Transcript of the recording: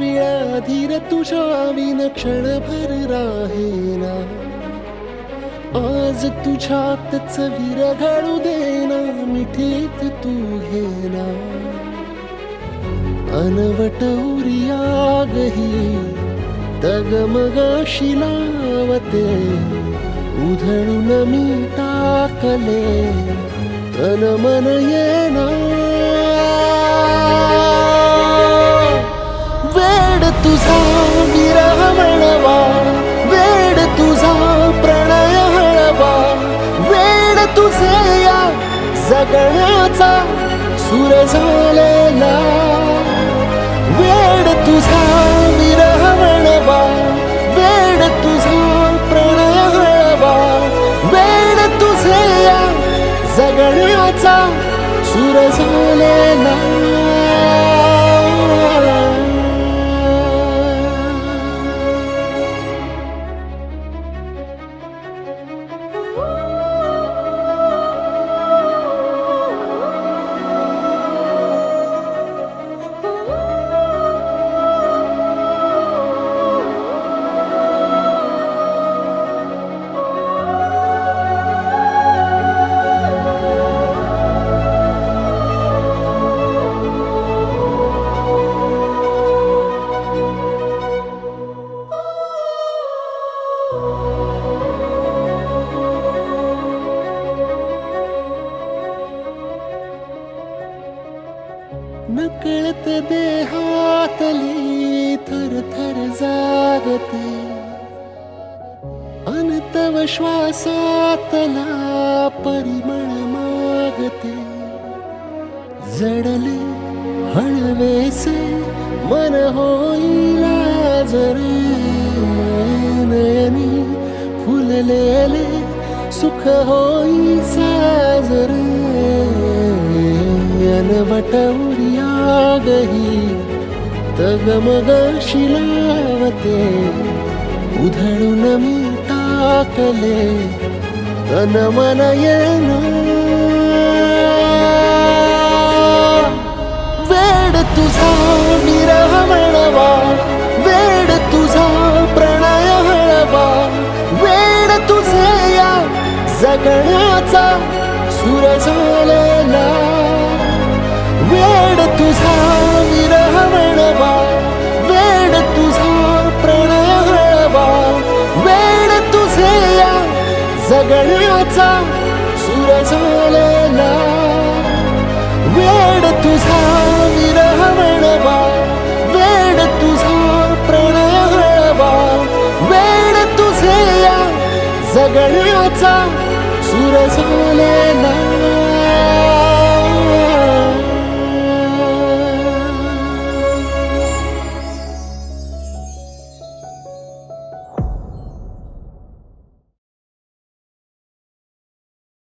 वेळा धीर तुझ्या विन क्षणभर राहेना. आज तुझ्यातच विरघळू देना, मिठीत तू घेना. अनवट उरियागही डगमगाशी लावते, उधळून मी टाकले तन मन येना. वेड तुझा विरह म्हणवा, वेड तुझा प्रणय हळवा, वेड तुझे या जगण्याचा सूर झालेला. वेड तुझा विरह म्हणवा, वेड तुझा प्रणय हळवा, वेड तुझे या जगण्याचा सूर झालेला. नकळत देहातली थर थर जागते, अनतव श्वासातला परिमळ मागते. जडले हळवेसे मन होईला जरे, नयनी फुललेले सुख होई साजरे. अनवट उरियागही तगमगाशी लावते, उधळून मी टाकले तन मन येना. वेड तुझा विरह म्हणवा, वेड तुझा प्रणय हळवा, वेड तुझे या जगण्याचा सूर झालेला. वेड तुझा विरह म्हणवा, वेड तुझा प्रणय हळवा, वेड तुझे या जगण्याचा सूर झालेला. वेड तुझा विरह म्हणवा, वेड तुझा प्रणय हळवा, वेड तुझे या जगण्याचा सूर झालेला.